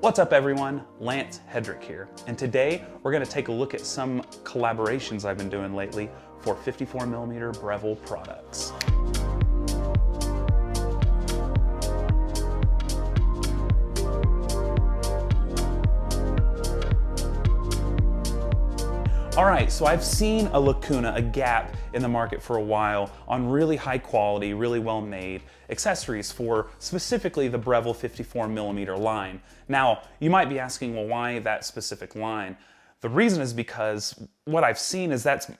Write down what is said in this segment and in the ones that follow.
What's up everyone, Lance Hedrick here, and today we're going to take a look at some collaborations I've been doing lately for 54mm Breville products. Alright, so I've seen a lacuna, a gap in the market for a while on really high quality, really well made accessories for specifically the Breville 54mm line. Now, you might be asking, well, why that specific line? The reason is because what I've seen is that's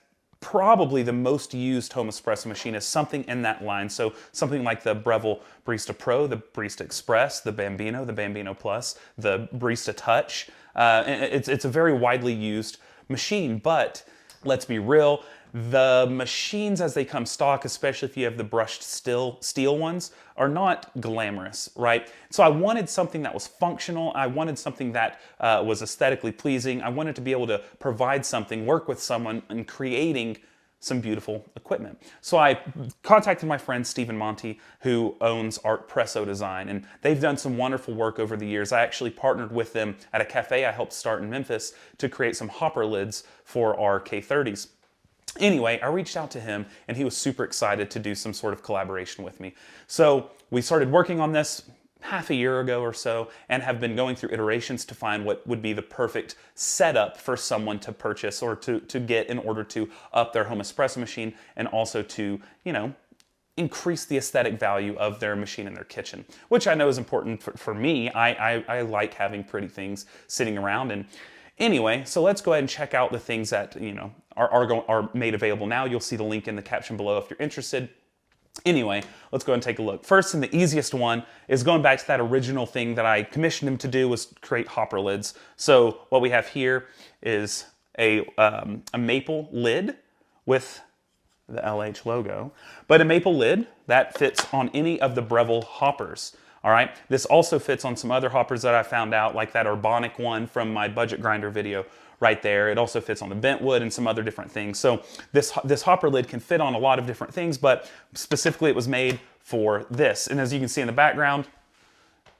probably the most used home espresso machine is something in that line. So something like the Breville Barista Pro, the Barista Express, the Bambino Plus, the Barista Touch. It's a very widely used machine, but let's be real, the machines as they come stock, especially if you have the brushed steel ones, are not glamorous, right? So I wanted something that was functional. I wanted something that was aesthetically pleasing. I wanted to be able to provide something, work with someone in creating some beautiful equipment. So I contacted my friend Stephen Monty, who owns Artpresso Design, and they've done some wonderful work over the years. I actually partnered with them at a cafe I helped start in Memphis to create some hopper lids for our K30s. Anyway, I reached out to him and he was super excited to do some sort of collaboration with me. So we started working on this half a year ago or so and have been going through iterations to find what would be the perfect setup for someone to purchase or to get in order to up their home espresso machine and also to, you know, increase the aesthetic value of their machine in their kitchen, which I know is important for me. I like having pretty things sitting around. And anyway, so let's go ahead and check out the things that, you know, are made available now. You'll see the link in the caption below if you're interested. Anyway, let's go ahead and take a look. First, and the easiest one is going back to that original thing that I commissioned him to do, was create hopper lids. So what we have here is a maple lid with the LH logo, but a maple lid that fits on any of the Breville hoppers. All right, this also fits on some other hoppers that I found out, like that Urbanic one from my budget grinder video right there. It also fits on the bentwood and some other different things. So this hopper lid can fit on a lot of different things, but specifically it was made for this. And as you can see in the background,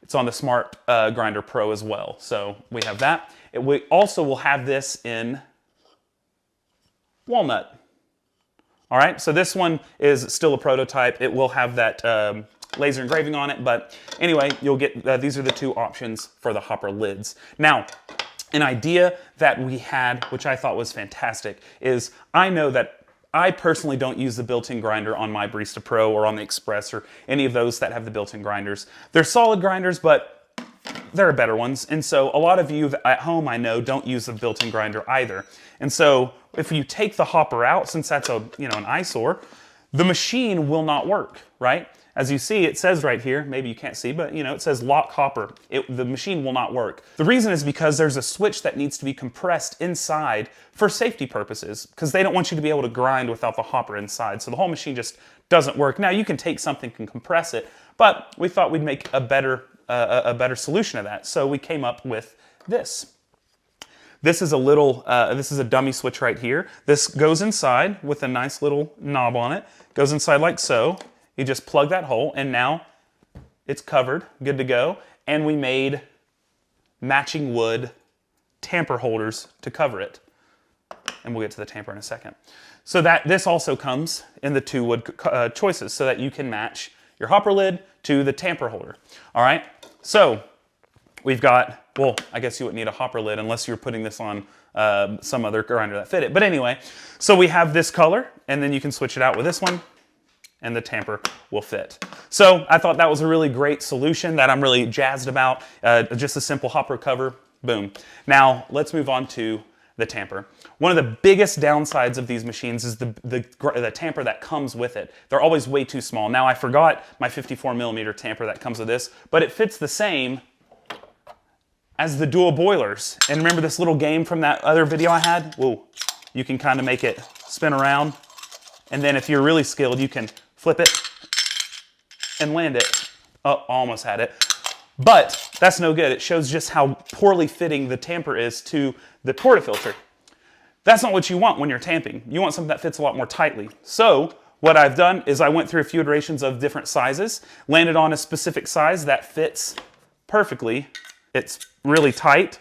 it's on the Smart Grinder Pro as well. So we have that. We also will have this in walnut. All right, so this one is still a prototype. It will have that laser engraving on it, but anyway, you'll get, these are the two options for the hopper lids. Now, an idea that we had, which I thought was fantastic, is I know that I personally don't use the built-in grinder on my Barista Pro or on the Express or any of those that have the built-in grinders. They're solid grinders, but there are better ones. And so a lot of you at home, I know, don't use the built-in grinder either. And so if you take the hopper out, since that's a, you know, an eyesore, the machine will not work, right? As you see, it says right here, maybe you can't see, but you know, it says lock hopper. The machine will not work. The reason is because there's a switch that needs to be compressed inside for safety purposes, because they don't want you to be able to grind without the hopper inside. So the whole machine just doesn't work. Now you can take something and compress it, but we thought we'd make a better solution of that. So we came up with this. This is a little, this is a dummy switch right here. This goes inside with a nice little knob on it. Goes inside like so. You just plug that hole and now it's covered, good to go. And we made matching wood tamper holders to cover it. And we'll get to the tamper in a second. So that this also comes in the two wood choices so that you can match your hopper lid to the tamper holder. All right, so we've got, well, I guess you wouldn't need a hopper lid unless you're putting this on some other grinder that fit it. But anyway, so we have this color and then you can switch it out with this one, and the tamper will fit. So I thought that was a really great solution that I'm really jazzed about. Just a simple hopper cover, boom. Now let's move on to the tamper. One of the biggest downsides of these machines is the tamper that comes with it. They're always way too small. Now I forgot my 54mm tamper that comes with this, but it fits the same as the dual boilers. And remember this little game from that other video I had? Whoa, you can kind of make it spin around. And then if you're really skilled, you can flip it and land it. Oh, almost had it. But that's no good. It shows just how poorly fitting the tamper is to the portafilter. That's not what you want when you're tamping. You want something that fits a lot more tightly. So what I've done is I went through a few iterations of different sizes, landed on a specific size that fits perfectly It's really tight.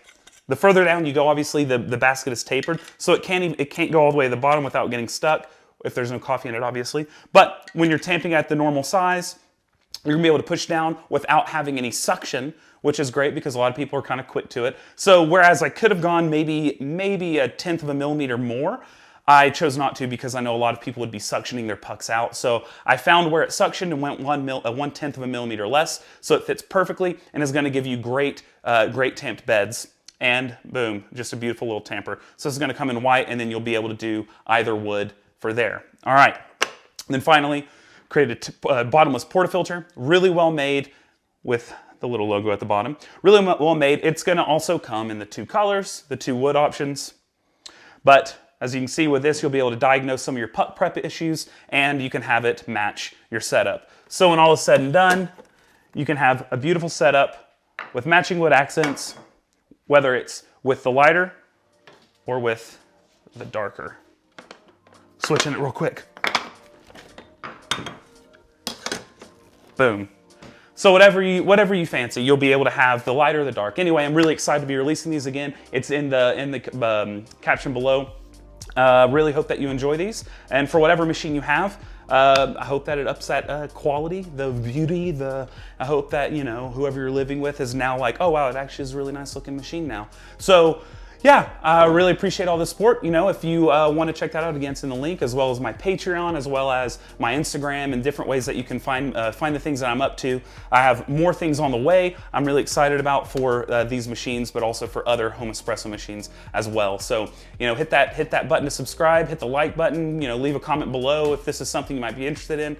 The further down you go, obviously the basket is tapered, so it can't go all the way to the bottom without getting stuck, if there's no coffee in it, obviously. But when you're tamping at the normal size, you're gonna be able to push down without having any suction, which is great because a lot of people are kind of quick to it. So whereas I could have gone maybe 1/10 of a millimeter more, I chose not to because I know a lot of people would be suctioning their pucks out. So I found where it suctioned and went 1/10 of a millimeter less, so it fits perfectly and is gonna give you great tamped beds. And boom, just a beautiful little tamper. So this is gonna come in white, and then you'll be able to do either wood for there. All right, and then finally, created a bottomless portafilter, really well made with the little logo at the bottom. Really well made. It's gonna also come in the 2 colors, the 2 wood options. But as you can see with this, you'll be able to diagnose some of your puck prep issues, and you can have it match your setup. So when all is said and done, you can have a beautiful setup with matching wood accents, whether it's with the lighter or with the darker. Switching it real quick. Boom. So whatever you fancy, you'll be able to have the light or the dark. Anyway, I'm really excited to be releasing these again. It's in the caption below. Really hope that you enjoy these. And for whatever machine you have, I hope that it ups that quality, the beauty, I hope that, you know, whoever you're living with is now like, oh wow, it actually is a really nice looking machine now. So yeah, I really appreciate all the support. You know, if you want to check that out, again, it's in the link, as well as my Patreon, as well as my Instagram, and different ways that you can find the things that I'm up to. I have more things on the way I'm really excited about for these machines, but also for other home espresso machines as well. So, you know, hit that button to subscribe, hit the like button, you know, leave a comment below if this is something you might be interested in.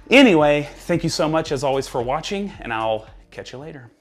Anyway, thank you so much as always for watching, and I'll catch you later.